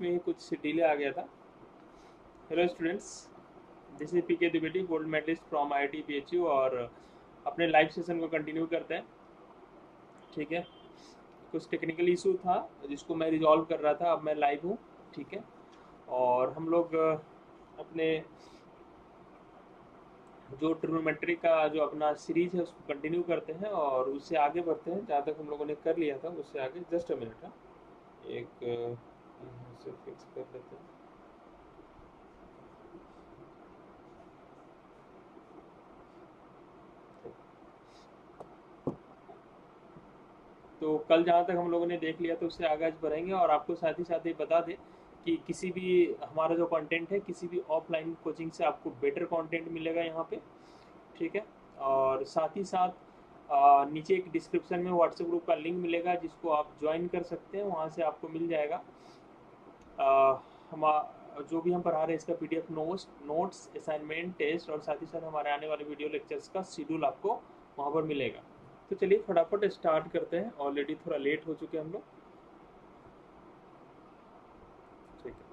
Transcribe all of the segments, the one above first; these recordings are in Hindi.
में कुछ डिले आ गया था। Hello students, this is PK Dwivedi, gold medalist from IIT BHU. और अपने लाइव सेशन को कंटिन्यू करते हैं। ठीक है, कुछ टेक्निकल इशू था जिसको मैं रिजॉल्व कर रहा था। अब मैं लाइव हूँ। ठीक है, और हम लोग अपने जो ट्रिग्नोमेट्री का जो अपना सीरीज है उसको कंटिन्यू करते हैं और उससे आगे बढ़ते हैं जहाँ तक हम लोगों ने कर लिया था उससे आगे। जस्ट अ मिनट है, एक यहाँ से फिक्स कर लेते हैं। तो कल जहाँ तक हम लोगों ने देख लिया तो उससे आगे आज बढ़ेंगे। और आपको साथ ही साथ ये बता दें कि किसी भी हमारा जो कंटेंट है, किसी भी ऑफलाइन कोचिंग से आपको बेटर कंटेंट मिलेगा यहाँ पे। ठीक है, और साथ ही साथ नीचे एक डिस्क्रिप्शन में व्हाट्सएप ग्रुप का लिंक मिलेगा जिसको आप ज्वाइन कर सकते हैं। वहाँ से आपको मिल जाएगा हम जो भी हम पढ़ा रहे हैं इसका पीडीएफ नोट्स असाइनमेंट टेस्ट, और साथ ही साथ हमारे आने वाले वीडियो लेक्चर्स का शेड्यूल आपको वहाँ पर मिलेगा। तो चलिए फटाफट स्टार्ट करते हैं, ऑलरेडी थोड़ा लेट हो चुके हैं हम लोग। ठीक है,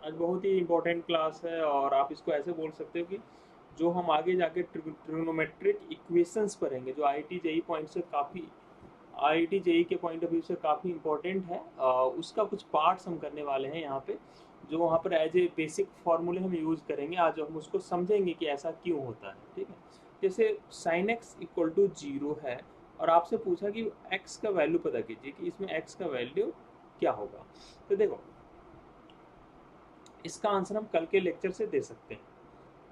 आज बहुत ही इंपॉर्टेंट क्लास है और आप इसको ऐसे बोल सकते हो कि जो हम आगे जाके ट्रिग्नोमेट्रिक इक्वेशंस पढ़ेंगे जो आईआईटी जेई पॉइंट से काफ़ी आईआईटी जेई के पॉइंट ऑफ व्यू से काफ़ी इंपॉर्टेंट है। उसका कुछ पार्ट्स हम करने वाले हैं यहाँ पे, जो वहाँ पर एज ए बेसिक फार्मूले हम यूज़ करेंगे। आज हम उसको समझेंगे कि ऐसा क्यों होता है। ठीक है, जैसे sine x equal to zero है और आपसे पूछा कि एक्स का वैल्यू पता कीजिए कि इसमें एक्स का वैल्यू क्या होगा। तो देखो, इसका आंसर हम कल के लेक्चर से दे सकते हैं।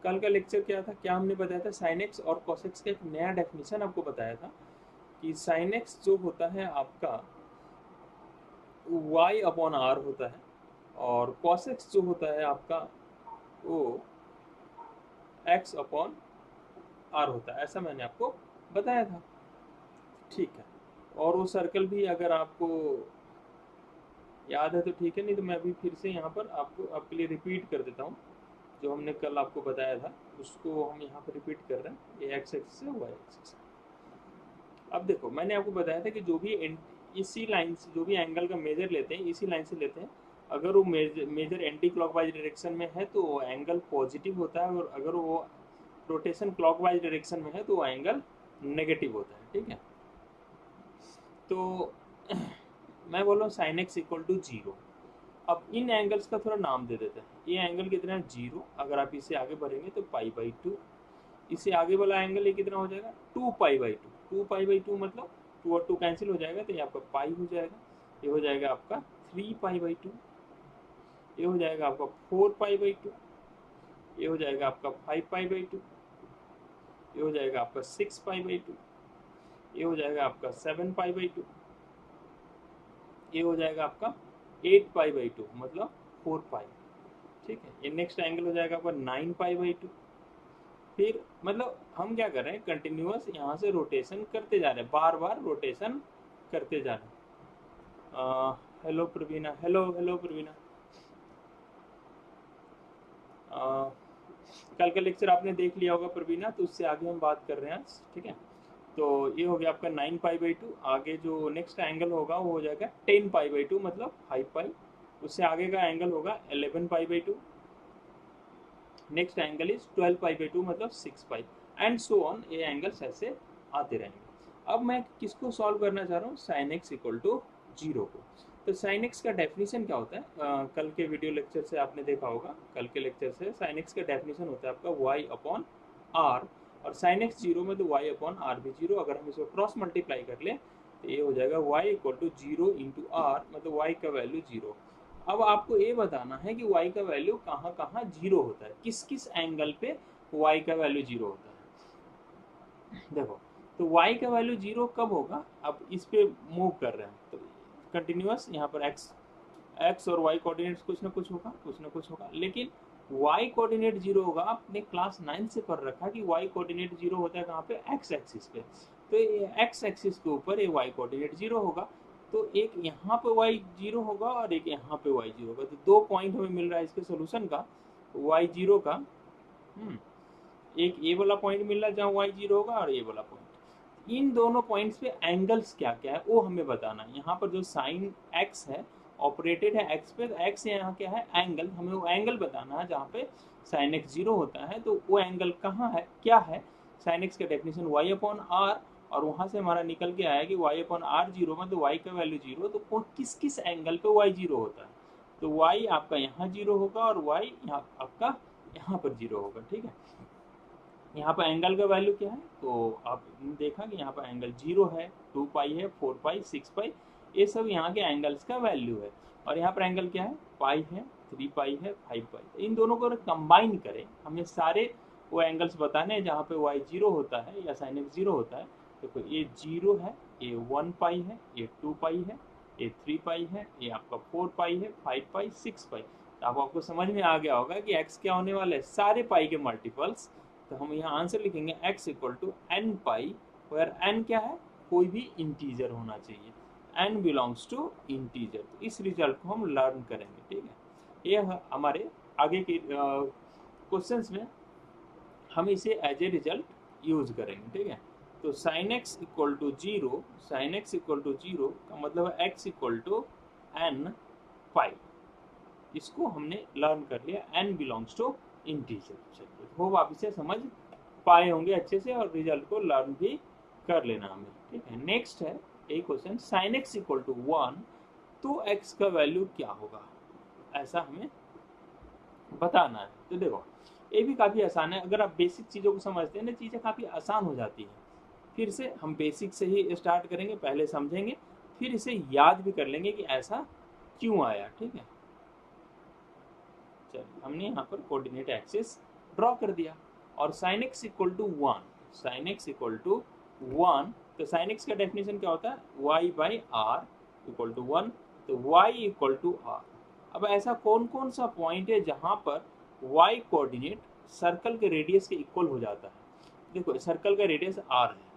कल का लेक्चर क्या था, क्या हमने बताया था, साइन एक्स और कॉस एक्स का एक नया डेफिनेशन आपको बताया था कि साइन एक्स जो होता है आपका y अपॉन आर होता है और cos x जो होता है आपका वो x अपॉन आर होता है। ऐसा मैंने आपको बताया था। ठीक है, और वो सर्कल भी अगर आपको याद है तो ठीक है, नहीं तो मैं अभी फिर से यहाँ पर आपको आपके लिए रिपीट कर देता हूँ। जो हमने कल आपको बताया था उसको हम यहाँ पर रिपीट कर रहे हैं। ये एक्स एक्सिस है, वाई एक्सिस है। अब देखो, मैंने आपको बताया था कि जो भी इसी लाइन से जो भी एंगल का मेजर लेते हैं इसी लाइन से लेते हैं। अगर वो मेजर एंटी क्लॉकवाइज डायरेक्शन में है तो वो एंगल पॉजिटिव होता है, और अगर वो रोटेशन क्लॉकवाइज डायरेक्शन में है तो वो एंगल नेगेटिव होता है। ठीक है, तो मैं बोल रहा हूँ sine x equal to zero. अब इन एंगल्स का थोड़ा नाम दे देते हैं। ये एंगल कितना है, जीरो। अगर आप इसे आगे बढ़ेंगे तो पाई बाई टू। इसे आगे वाला एंगल ये कितना हो जाएगा, two pi by two. Two pi by two मतलब टू और टू कैंसिल हो जाएगा तो ये आपका पाई हो जाएगा। ये हो जाएगा आपका थ्री पाई बाई टू। ये हो जाएगा आपका फोर पाई बाई टू। ये हो जाएगा आपका फाइव पाई बाई टू। ये हो जाएगा आपका सिक्स पाई बाई टू। ये हो जाएगा आपका सेवन पाई बाई टू। ये हो जाएगा आपका एट पाई बाई टू मतलब फोर पाई। ठीक है, ये नेक्स्ट एंगल हो जाएगा आपका नाइन पाई बाई टू। फिर मतलब हम क्या कर रहे हैं, कंटिन्यूअस यहाँ से रोटेशन करते जा रहे हैं, बार बार रोटेशन करते जा रहे हैं। हेलो प्रवीणा, हेलो हेलो प्रवीणा। कल का लेक्चर आपने देख लिया होगा प्रवीणा, तो उससे आगे हम बात कर रहे हैं आज। ठीक है, तो ये हो गया आपका नाइन पाई बाई टू। आगे जो नेक्स्ट एंगल होगा वो हो जाएगा टेन पाई बाई टू मतलब फाइव पाई। उससे आगे का एंगल होगा 11 पाई by to. Next angle is 12 pi by two मतलब 6 पाई, एंड सो ऑन। ये एंगल्स ऐसे आते रहेंगे। अब मैं किसको सॉल्व करना चाह रहा हूँ, sine x equal to zero को। तो साइन एक्स का डेफिनेशन क्या होता है, कल के वीडियो लेक्चर से आपने देखा होगा। कल के लेक्चर से साइन एक्स का डेफिनेशन होता है आपका वाई अपॉन आर, और साइन एक्स जीरो में तो वाई अपॉन आर भी जीरो। अगर हम इसको क्रॉस मल्टीप्लाई कर लें तो ये हो जाएगा Y equal to zero into R, मतलब वाई का वैल्यू जीरो। अब आपको ये बताना है कि y का वैल्यू कहाँ कहाँ जीरो होता है, किस किस एंगल पे y का वैल्यू जीरो होता है। देखो, तो y का वैल्यू जीरो कब होगा, अब इस पे मूव कर रहे हैं तो कंटिन्यूअस यहाँ पर x और y कोऑर्डिनेट्स कुछ ना कुछ होगा, कुछ ना कुछ होगा। लेकिन y कोऑर्डिनेट जीरो होगा, आपने क्लास 9 से पढ़ रखा कि y कोऑर्डिनेट जीरो होता है कहाँ पे, x एक्सिस पे। तो ये x एक्सिस के ऊपर ये y कोऑर्डिनेट जीरो होगा। तो एक यहाँ पे y जीरो होगा और एक यहाँ पे y जीरो होगा। तो दो पॉइंट हमें मिल रहा है इसके सोल्यूशन का, y जीरो का। एक ये वाला पॉइंट मिल रहा है जहाँ y जीरो होगा, और ये वाला पॉइंट। इन दोनों पॉइंट्स पे एंगल्स क्या क्या है वो हमें बताना है। यहाँ पर जो साइन एक्स है ऑपरेटेड है एक्स पे, तो एक्स यहाँ क्या है एंगल, हमें वो एंगल बताना है जहाँ पे साइन एक्स 0 होता है, तो वो एंगल कहाँ है क्या है। साइन एक्स का डेफिनेशन वाई अपॉन आर, और वहाँ से हमारा निकल के आया कि वाई अपॉन आर 0 में, तो वाई का वैल्यू 0, तो वो किस किस एंगल पे वाई 0 होता है, तो वाई आपका यहाँ 0 होगा और वाई यहाँ आपका यहाँ पर 0 होगा। ठीक है, यहाँ पर एंगल का वैल्यू क्या है, तो आपने देखा कि यहाँ पर एंगल 0 है, 2 पाई है, 4 पाई, 6 पाई, ये सब यहाँ के एंगल्स का वैल्यू है। और यहाँ पर एंगल क्या है, पाई है, 3 पाई है, 5 पाई। तो इन दोनों को कंबाइन करें, हमें सारे वो एंगल्स बताने हैं जहाँ पे वाई 0 होता है या साइन एक्स 0 होता है। देखो ये 0 है, ये 1 पाई है, ये 2 पाई है, ये 3 पाई है, ये आपका 4 पाई है, 5 पाई, 6 पाई। तो आपको समझ में आ गया होगा कि एक्स क्या होने वाला है, सारे पाई के मल्टीपल्स। तो हम यहाँ आंसर लिखेंगे x equal to N pi, where n क्या है, कोई भी इंटीजर होना चाहिए, n बिलोंग्स टू इंटीजर। तो इस रिजल्ट को हम लर्न करेंगे। ठीक है, ये हमारे आगे के क्वेश्चंस में हम इसे एज ए रिजल्ट यूज करेंगे। ठीक है, तो sine x equal to 0, sine x equal to 0 का मतलब है x equal to N pi, इसको हमने लर्न कर लिया, n बिलोंग्स टू इंटीजर। चलिए, होप आप इसे समझ पाए होंगे अच्छे से, और रिजल्ट को लर्न भी कर लेना हमें। ठीक है, नेक्स्ट है एक question, sine x equal to 1, तो x का वैल्यू क्या होगा, ऐसा हमें बताना है। तो देखो ये भी काफ़ी आसान है, अगर आप बेसिक चीज़ों को समझते हैं ना, चीज़ें काफ़ी आसान हो जाती हैं। फिर से हम बेसिक से ही स्टार्ट करेंगे, पहले समझेंगे, फिर इसे याद भी कर लेंगे कि ऐसा क्यों आया। ठीक है, चलिए हमने यहाँ पर कोऑर्डिनेट एक्सिस ड्रॉ कर दिया, और sine x equal to 1, sine x equal to 1, तो साइन एक्स का डेफिनेशन क्या होता है, y by R equal to 1, तो y इक्वल टू आर। अब ऐसा कौन कौन सा पॉइंट है जहाँ पर y कोऑर्डिनेट सर्कल के रेडियस के इक्वल हो जाता है। देखो सर्कल का रेडियस r है,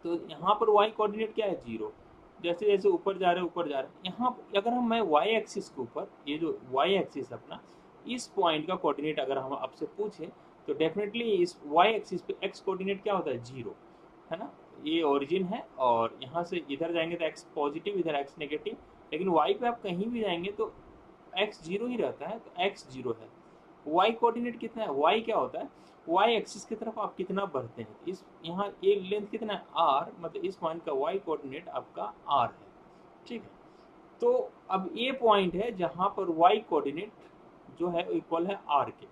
तो यहाँ पर y कोऑर्डिनेट क्या है, 0। जैसे जैसे ऊपर जा रहे ऊपर जा रहे, यहाँ अगर हम मैं y एक्सिस के ऊपर, ये जो y एक्सिस अपना, इस पॉइंट का कोऑर्डिनेट अगर हम आपसे पूछें, तो डेफिनेटली इस y एक्सिस पे x कोऑर्डिनेट क्या होता है, 0, है ना। ये ओरिजिन है, और यहाँ से इधर जाएंगे तो x पॉजिटिव, इधर x नेगेटिव, लेकिन y पे आप कहीं भी जाएंगे तो x 0 ही रहता है, तो x 0 है। y कोऑर्डिनेट कितना है, y क्या होता है, y एक्सिस की तरफ आप कितना बढ़ते हैं, इस यहाँ ये लेंथ कितना है r, मतलब इस पॉइंट का y कोऑर्डिनेट आपका r है। ठीक है, तो अब ये पॉइंट है जहाँ पर y कोऑर्डिनेट जो है इक्वल है r के,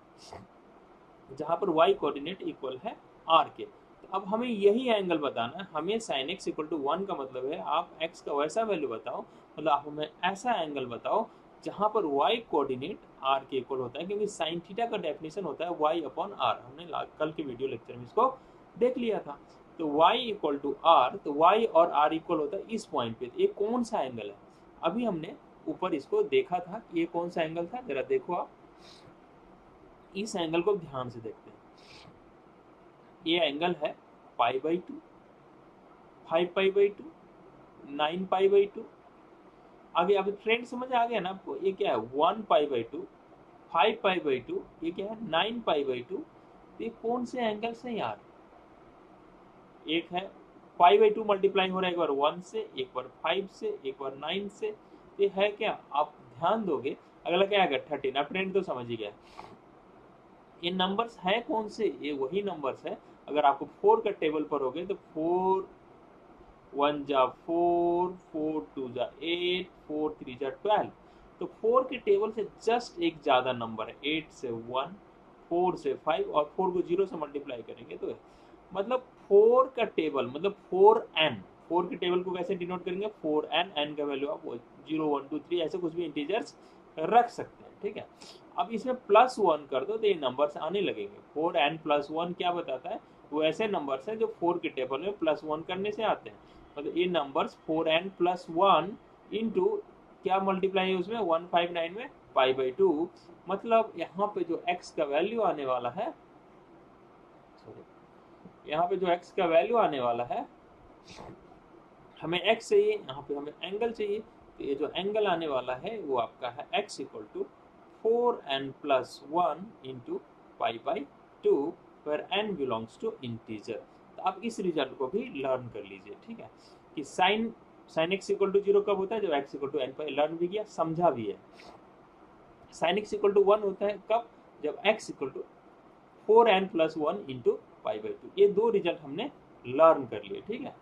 जहाँ पर y कोऑर्डिनेट इक्वल है r के। तो अब हमें यही एंगल बताना है, हमें sin x इक्वल टू 1 का मतलब है आप x का वैसा वैल्यू बताओ, मतलब आप हमें ऐसा एंगल बताओ जहाँ पर y कोऑर्डिनेट r के इक्वल होता है, क्योंकि साइन थीटा का डेफिनेशन होता है y अपॉन r, हमने कल के वीडियो लेक्चर में इसको देख लिया था। तो y इक्वल टू r, तो y और r इक्वल होता है इस पॉइंट पे, ये कौन सा एंगल है, अभी हमने ऊपर इसको देखा था, ये कौन सा एंगल था, जरा देखो आप, इस एंगल को ध्यान से देखते हैं। ये एंगल है पाई by 2, 5 pi by 2, 9 pi by 2। आगे अब ट्रेंड समझ आ गया ना आपको, ये क्या है 1 पाई बाई 2, 5 पाई बाई 2, ये क्या है 9 पाई बाई 2। ये कौन से एंगल्स हैं यार, एक है पाई बाई 2 मल्टीप्लाई हो रहा है एक बार 1 से, एक बार 5 से, एक बार 9 से, ये है क्या, आप ध्यान दोगे। अगला क्या है 13, आप ट्रेंड तो समझ ही गया। ये नंबर्स है कौन से, ये वही नंबर्स है, अगर आपको 4 का टेबल पर हो गए तो 4 1 जा 4, 4 2 जा 8, 4 3 जा 12, तो 4 के टेबल से जस्ट एक ज़्यादा नंबर है, 8 से 1, 4 से 5, और 4 को 0 से मल्टीप्लाई करेंगे तो मतलब 4 का टेबल मतलब 4n, 4 के टेबल को कैसे डिनोट करेंगे, 4n, n का वैल्यू आप 0 1 2 3 ऐसे कुछ भी इंटीजर्स रख सकते हैं। ठीक है, अब इसमें +1 कर दो तो ये नंबर्स आने लगेंगे। 4n + 1 क्या बताता है, वो ऐसे नंबर्स हैं जो 4 के टेबल में +1 करने से आते हैं। मतलब ये नंबर्स 4n + 1 इंटू क्या मल्टीप्लाई है उसमें 159 में पाई बाई 2, मतलब यहाँ पे जो x का वैल्यू आने वाला है, यहाँ पे जो x का वैल्यू आने वाला है, हमें x चाहिए, यहाँ पे हमें एंगल चाहिए, तो ये जो एंगल आने वाला है वो आपका है x equal to 4n + 1 into pi by 2, where n belongs to integer. तो आप इस रिजल्ट को भी लर्न कर लीजिए, ठीक है, कि साइन एक्स इक्वल टू 0 कब होता है, जब एक्स इक्वल टू एन पर। लर्न भी किया, समझा भी है। साइन एक्स इक्वल टू 1 होता है कब, जब X equal to 4n plus 1 into pi by 2। ये दो रिजल्ट हमने लर्न कर लिए, ठीक है।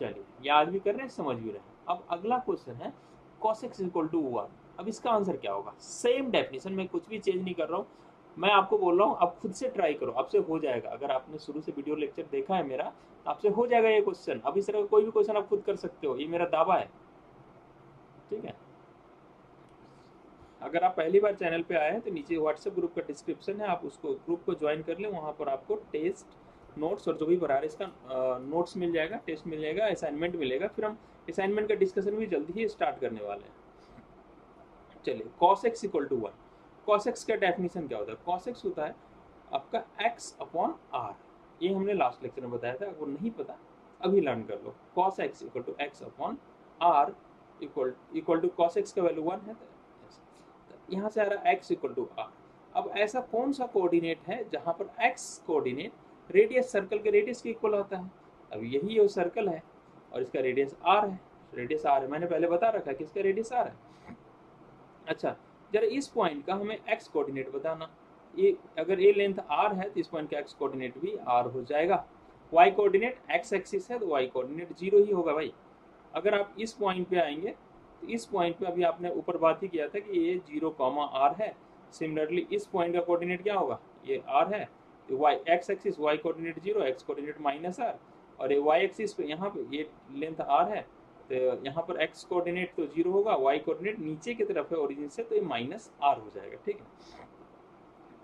चलिए, याद भी कर रहे हैं, समझ भी रहे हैं। अब अगला क्वेश्चन है cos x इक्वल टू 1। अब इसका आंसर क्या होगा? सेम डेफिनेशन में, कुछ भी चेंज नहीं कर रहा हूँ, मैं आपको बोल रहा हूँ आप खुद से ट्राई करो, आपसे हो जाएगा। अगर आपने शुरू से वीडियो लेक्चर देखा है मेरा, आपसे हो जाएगा ये क्वेश्चन। अब इस तरह का कोई भी क्वेश्चन आप खुद कर सकते हो, ये मेरा दावा है, ठीक है। अगर आप पहली बार चैनल पे आए हैं तो नीचे व्हाट्सएप ग्रुप का डिस्क्रिप्शन है, आप उसको ग्रुप को ज्वाइन कर लें। वहाँ पर आपको टेस्ट नोट्स और जो भी भरा है इसका नोट्स मिल जाएगा, टेस्ट मिल जाएगा, असाइनमेंट मिलेगा। फिर हम असाइनमेंट का डिस्कशन भी जल्दी ही स्टार्ट करने वाले हैं। चलिए, cos x equal to 1। cos x का डेफिनेशन क्या होता है? cos x होता है आपका x अपॉन r। ये हमने लास्ट लेक्चर में बताया था, अगर नहीं पता अभी लर्न कर लो। cos x equal to x upon r equal to cos x का वैल्यू 1 है, तो यहाँ से आ रहा है x इक्वल टू r। अब ऐसा कौन सा कोऑर्डिनेट है जहाँ पर x कोऑर्डिनेट रेडियस सर्कल के रेडियस के इक्वल होता है? अब यही वो सर्कल है और इसका रेडियस r है। रेडियस r है, मैंने पहले बता रखा है कि इसका रेडियस r है। अच्छा, जरा इस पॉइंट का हमें x कोऑर्डिनेट बताना। ये अगर ये लेंथ r है तो इस पॉइंट का x कोऑर्डिनेट भी r हो जाएगा। y कोऑर्डिनेट x एक्सिस है तो y कोऑर्डिनेट 0 ही होगा भाई। अगर आप इस पॉइंट पे आएंगे तो इस पॉइंट पे अभी आपने ऊपर बात ही किया था कि ये 0, r है। सिमिलरली इस पॉइंट का कोऑर्डिनेट क्या होगा? ये r है, तो y x axis y coordinate 0, x coordinate minus r, और ये y एक्सिस पे यहाँ पे ये लेंथ r है, तो यहाँ पर x कोऑर्डिनेट तो 0 होगा, y कोऑर्डिनेट नीचे की तरफ है ओरिजिन से, तो ये माइनस r हो जाएगा, ठीक है।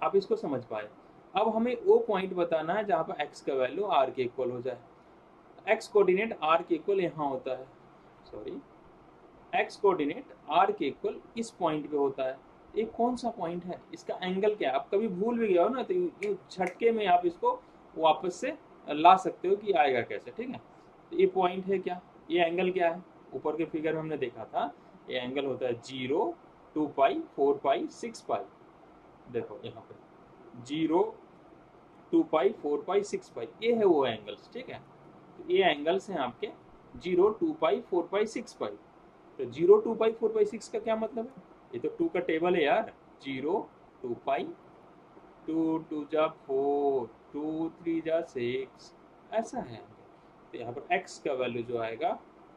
आप इसको समझ पाए। अब हमें वो पॉइंट बताना है जहाँ पर x का वैल्यू r के इक्वल हो जाए। x कोऑर्डिनेट r के इक्वल यहाँ होता है, सॉरी, x कोऑर्डिनेट r के इक्वल इस पॉइंट पे होता है। ये कौन सा पॉइंट है? इसका एंगल क्या है? आप कभी भूल भी गए हो ना, तो यूँ झटके में आप इसको वापस से ला सकते हो कि आएगा कैसे, ठीक है। तो ये पॉइंट है क्या? ये एंगल क्या है? ऊपर के फिगर में हमने देखा था, ये एंगल होता है 0, 2 पाई, 4 पाई, 6 पाई। देखो यहाँ पे 0, 2 पाई, 4 पाई, 6 पाई, ये है वो एंगल्स, ठीक है। तो ये एंगल्स हैं आपके 0, 2 पाई, 4 पाई, 6 पाई। तो 0, 2 पाई, 4 पाई, 6 का क्या मतलब है? ये तो 2 का टेबल है यार। 0, 2 पाई, 2 2 जा 4, 2 3 जा 6, ऐसा है। तो यहाँ पर x का वैल्यू जो आएगा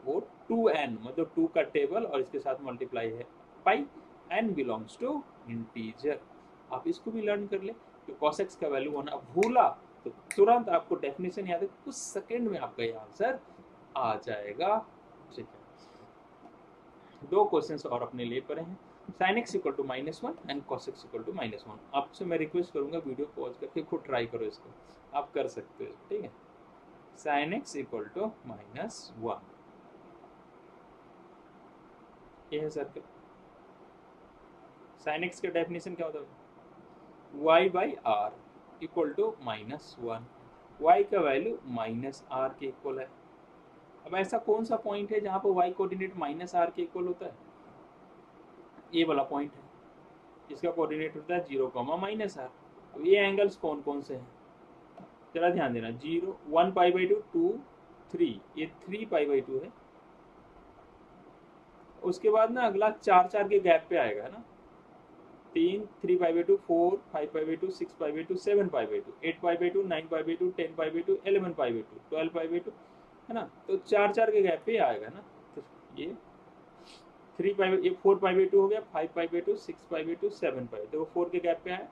वो 2n, मतलब 2 का टेबल और इसके साथ मल्टीप्लाई है पाई, n बिलोंग्स टू इंटीजर। आप इसको भी लर्न कर ले। तो cos x का वैल्यू होना भूला तो तुरंत आपको डेफिनेशन याद है, कुछ सेकंड में आपका ये आंसर आ जाएगा, ठीक है। दो क्वेश्चंस और अपने लिए पढ़े हैं, sin x equal to -1 and cos x equal to -1। आपसे मैं रिक्वेस्ट करूंगा वीडियो पॉज करके खुद ट्राई करो इसको, आप कर सकते हो, ठीक है। sin x इक्वल टू -1, ये है सर्कल। sin x का डेफिनेशन क्या होता है? y by r equal to -1। y का वैल्यू -r के इक्वल है। अब ऐसा कौन सा पॉइंट है जहाँ पर y कोऑर्डिनेट -r के इक्वल होता है? ये वाला पॉइंट है, इसका कोऑर्डिनेट होता है 0, -r। अब ये एंगल्स कौन कौन से हैं जरा ध्यान देना। 0, 1 पाई बाई 2, 2, 3, ये 3 पाई बाई 2 है। उसके बाद ना अगला 4 4 के गैप पे आएगा ना, 3, 3 पाई by 2, 4, 5 pi by 2, 6 pi by 2, 7 pi by 2, 8 pi by 2, 9 pi by 2, 10 pi by 2, 11 pi by 2, 12 pi by 2, है ना। तो 4 4 के गैप पे आएगा ना। तो ये 3 पाई, ये 4 पाई बाई 2 हो गया, 5 पाई बाई 2, 6 पाई बाई 2, 7 पाई, देखो 4 के गैप पे आया।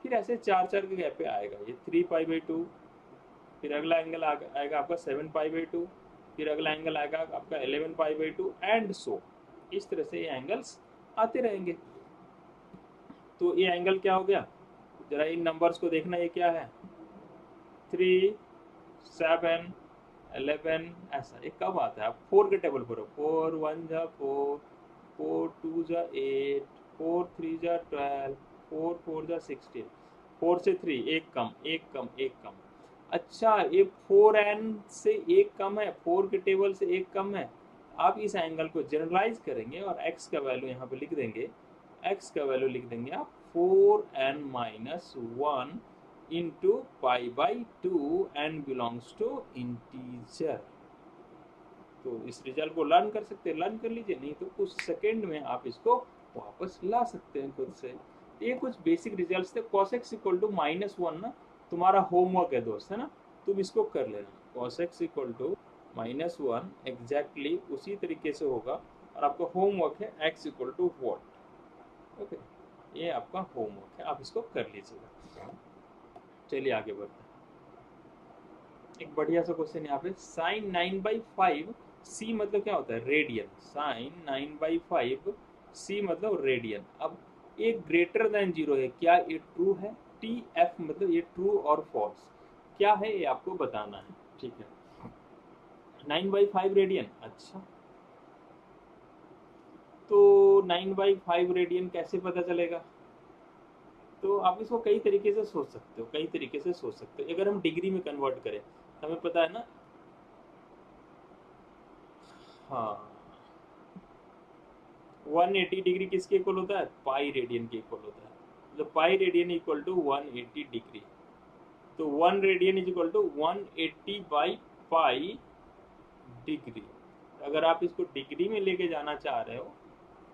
फिर ऐसे 4 4 के गैप पे आएगा ये 3 पाई बाई 2, फिर अगला एंगल आएगा आपका 7 पाई बाई 2, फिर अगला एंगल आएगा आपका 11 पाई बाई 2 एंड सो। इस तरह से ये एंगल्स आते रहेंगे। तो ये एंगल क्या हो गया? जरा इन नंबर्स को देखना, ये क्या है? 3, 7, 11, ऐसा ये कब आता है? आप 4 के टेबल पर हो। 4 1 जा 4, 4 2 जा 8, 4 3 जा 12, 4 4 जा 16, 4 से 3 एक कम, एक कम, एक कम। अच्छा, ये 4n से एक कम है, 4 के टेबल से एक कम है। आप इस एंगल को जनरलाइज करेंगे और x का वैल्यू यहाँ पे लिख देंगे। x का वैल्यू लिख देंगे आप 4n - 1 into pi by 2 and belongs to integer. तो इस रिजल्ट को लर्न कर सकते हैं, लर्न कर लीजिए, नहीं तो कुछ सेकेंड में आप इसको वापस ला सकते हैं खुद से। ये कुछ बेसिक रिजल्ट्स थे। cos x इक्वल टू -1 ना तुम्हारा होमवर्क है दोस्त, है ना, तुम इसको कर लेना। cos x equal to -1 exactly उसी तरीके से होगा, और आपका होमवर्क है x equal to what. Okay, ये आपका होमवर्क है, आप इसको कर लीजिएगा। चलिए आगे बढ़ते हैं। एक बढ़िया सा क्वेश्चन यहाँ पे, साइन 9/5 सी मतलब क्या होता है, रेडियन। साइन 9/5 सी मतलब रेडियन। अब एक ग्रेटर देन 0 है, क्या ये ट्रू है? टी एफ मतलब ये ट्रू और फॉल्स क्या है, ये आपको बताना है। ठीक है, 9/5 रेडियन। अच्छा, तो 9/5 रेडियन कैसे पता चलेगा? तो आप इसको कई तरीके से सोच सकते हो, कई तरीके से सोच सकते हो। अगर हम डिग्री में कन्वर्ट करें, हमें पता है ना, हाँ, 180 डिग्री किसके इक्वल होता है? पाई रेडियन के इक्वल होता है। मतलब pi radian equal to 180 degree. तो 1 radian is equal to 180 by pi degree. अगर आप इसको डिग्री में लेके जाना चाह रहे हो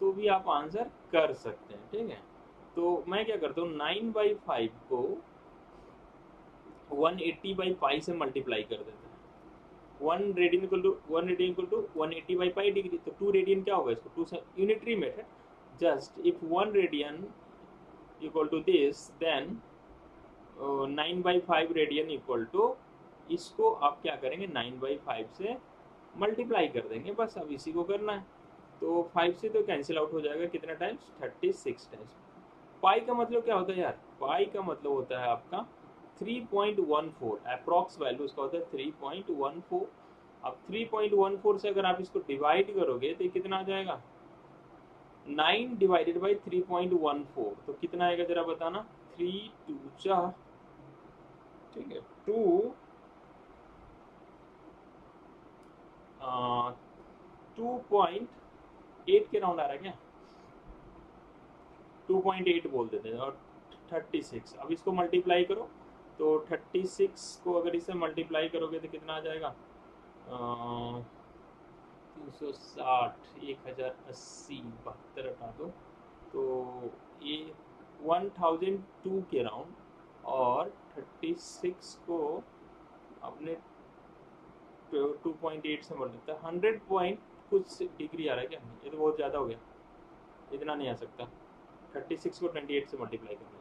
तो भी आप आंसर कर सकते हैं। ठीक है, तो मैं क्या करता हूँ, 9/5 को 180 बाई पाई से मल्टीप्लाई कर देते हैं। 1 radian equal to 180 by pi degree, तो 2 रेडियन क्या होगा, इसको 2 से unitary method. Just if 1 radian equal to this, then 9/5 radian equal to, इसको आप क्या करेंगे, 9/5 से मल्टीप्लाई कर देंगे, बस अब इसी को करना है। तो 5 से तो कैंसिल आउट हो जाएगा, कितना टाइम्स, 36 टाइम्स। पाई का मतलब क्या होता है यार, पाई का मतलब होता है आपका 3.14, अप्रॉक्स वैल्यू उसका होता है 3.14। अब 3.14 से अगर आप इसको डिवाइड करोगे तो कितना आ जाएगा, 9 डिवाइडेड बाई 3.14, तो कितना आएगा जरा बताना। 3 2 जा, ठीक है, 2 2.8 के राउंड आ रहा है क्या, 2.8 बोल देते हैं, और 36। अब इसको मल्टीप्लाई करो, तो 36 को अगर इससे मल्टीप्लाई करोगे तो कितना आ जाएगा, 360, 1080, 72 हटा दो, तो ये 1002 के राउंड, और 36 को अपने 2.8 से मल्टीप्लाई, 100 पॉइंट कुछ डिग्री आ रहा है क्या, ये तो बहुत ज़्यादा हो गया, इतना नहीं आ सकता। 36 को 28 से मल्टीप्लाई करना है,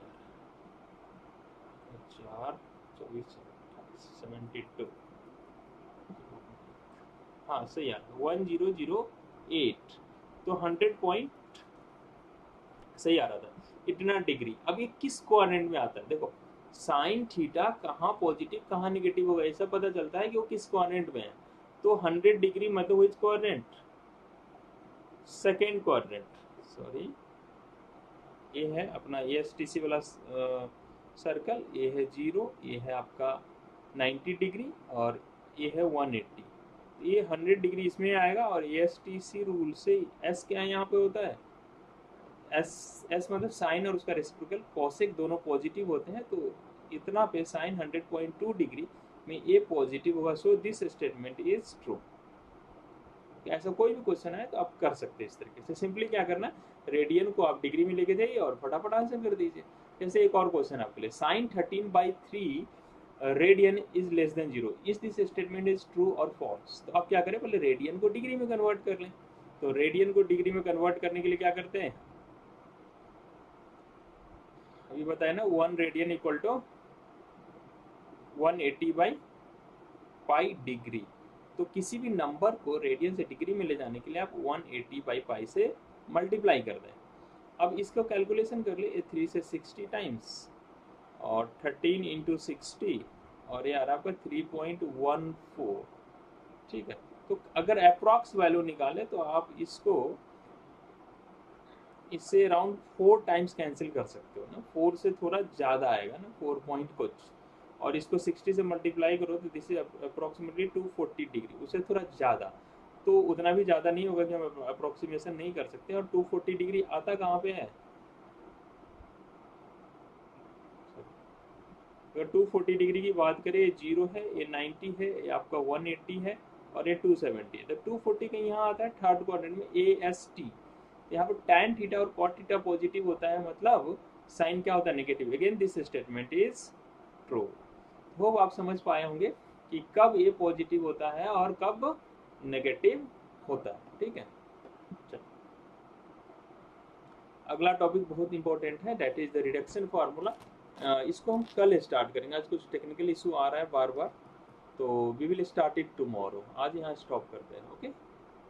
4 24 72, हाँ सही आ रहा है, 1008, तो 100 पॉइंट सही आ रहा था, इतना डिग्री। अब ये किस क्वाड्रेंट में आता है, देखो साइन थीटा कहाँ पॉजिटिव कहाँ नेगेटिव होगा, ऐसा पता चलता है कि वो किस क्वाड्रेंट में है। तो 100 डिग्री मतलब विच क्वाड्रेंट, सेकेंड क्वाड्रेंट, सॉरी, ये है अपना ASTC वाला सर्कल, ये है 0, ये है आपका 90 डिग्री, और ये है 180। ये 100 डिग्री इसमें आएगा, और ASTC रूल से S क्या यहाँ पे होता है, एस मतलब साइन और उसका रेसिप्रोकल कॉसेक दोनों पॉजिटिव होते हैं, तो इतना पे साइन 100.2 डिग्री में ये पॉजिटिव होगा। So this statement is true. ऐसा कोई भी क्वेश्चन आए तो आप कर सकते हैं इस तरीके से। सिंपली क्या करना है, रेडियन को आप डिग्री में लेके जाइए और फटाफट आंसर कर दीजिए। जैसे एक और क्वेश्चन आपके लिए, sine 13/3 radian is less than 0, is this statement is true और फॉल्स। तो आप क्या करें, पहले रेडियन को डिग्री में कन्वर्ट कर लें। तो रेडियन को डिग्री में कन्वर्ट करने के लिए क्या करते हैं, अभी बताया ना, 1 radian equal to 180 by pi degree. तो किसी भी नंबर को रेडियन से डिग्री में ले जाने के लिए आप 180 बाई पाई से मल्टीप्लाई कर दें। अब इसको कैलकुलेशन कर ले, 3 से 60 टाइम्स, और 13 इंटू 60, और ये आ रहा आपका 3.14। ठीक है, तो अगर अप्रॉक्स वैल्यू निकाले तो आप इसको इससे अराउंड 4 टाइम्स कैंसिल कर सकते हो ना, 4 से थोड़ा ज़्यादा आएगा ना, 4 पॉइंट कुछ, और इसको 60 से मल्टीप्लाई करो तो दिस इज अप्रॉक्सीमेटली 240 डिग्री, उससे थोड़ा ज़्यादा। तो उतना भी ज़्यादा नहीं होगा कि हम अप्रॉक्सीमेशन नहीं कर सकते। और 240 डिग्री आता कहाँ पे है, अगर 240 डिग्री की बात करें, ये 0 है, ये 90 है, ये आपका 180 है और ये 270 है। तो 240 का यहाँ आता है थर्ड क्वाड्रेंट में AST। यहाँ पर tan थीटा और cot थीटा पॉजिटिव होता है, मतलब साइन क्या होता है, negative. Again this statement is true. Hope आप समझ पाए होंगे कि कब ये पॉजिटिव होता है और कब नेगेटिव होता है। ठीक है, चलो अगला टॉपिक बहुत इंपॉर्टेंट है, that is the reduction formula. इसको हम कल स्टार्ट करेंगे, आज कुछ टेक्निकल इशू आ रहा है बार बार, तो we will start it tomorrow. आज यहाँ स्टॉप करते हैं। ओके।